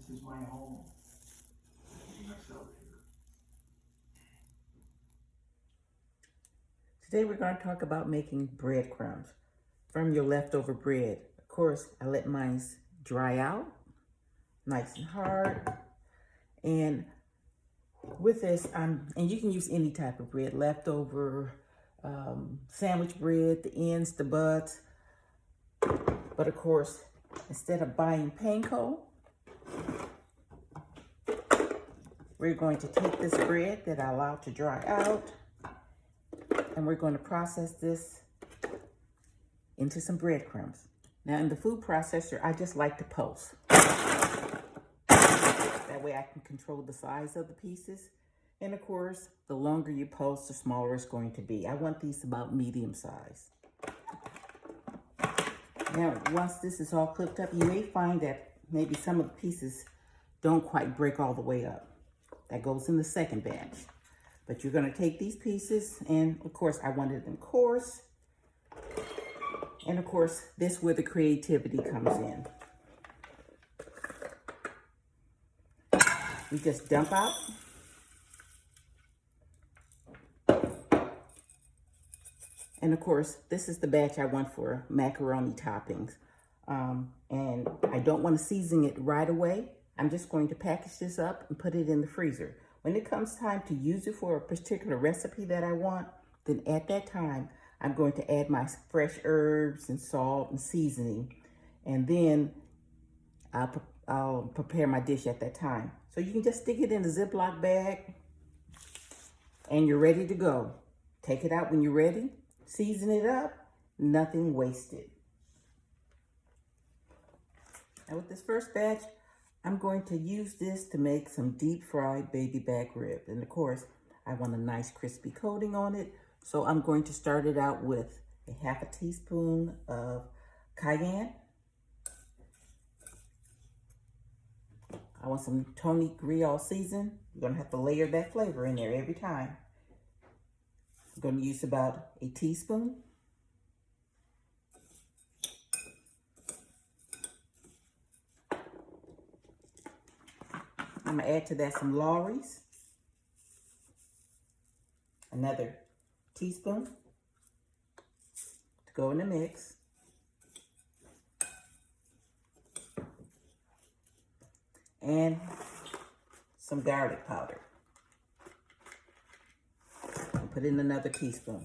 This is my home. I see myself here. Today we're going to talk about making breadcrumbs from your leftover bread. Of course, I let mine dry out, nice and hard. And with this, and you can use any type of bread, leftover, sandwich bread, the ends, the butts. But of course, instead of buying panko, we're going to take this bread that I allowed to dry out, and we're going to process this into some breadcrumbs. Now in the food processor, I just like to pulse. That way I can control the size of the pieces. And of course, the longer you pulse, the smaller it's going to be. I want these about medium size. Now, once this is all cooked up, you may find that maybe some of the pieces don't quite break all the way up. That goes in the second batch. But you're going to take these pieces, and of course, I wanted them coarse. And of course, this is where the creativity comes in. We just dump out. And of course, this is the batch I want for macaroni toppings. And I don't want to season it right away. I'm just going to package this up and put it in the freezer. When it comes time to use it for a particular recipe that I want, then at that time, I'm going to add my fresh herbs and salt and seasoning. And then I'll prepare my dish at that time. So you can just stick it in a Ziploc bag and you're ready to go. Take it out when you're ready. Season it up, nothing wasted. Now with this first batch, I'm going to use this to make some deep fried baby back rib. And of course, I want a nice crispy coating on it. So I'm going to start it out with a half a teaspoon of cayenne. I want some Tony Griot season. You're gonna have to layer that flavor in there every time. I'm going to use about a teaspoon. I'm going to add to that some Lawry's. Another teaspoon to go in the mix. And some garlic powder. Put in another teaspoon.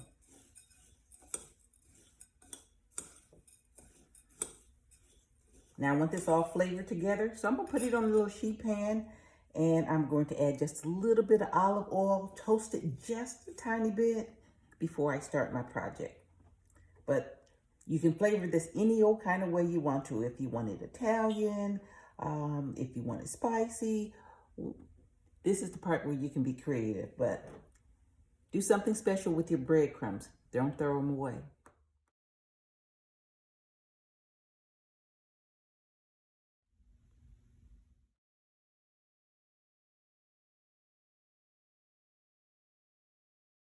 Now I want this all flavored together, so I'm gonna put it on a little sheet pan, and I'm going to add just a little bit of olive oil, toast it just a tiny bit before I start my project. But you can flavor this any old kind of way you want to. If you want it Italian, if you want it spicy, this is the part where you can be creative, but do something special with your breadcrumbs. Don't throw them away.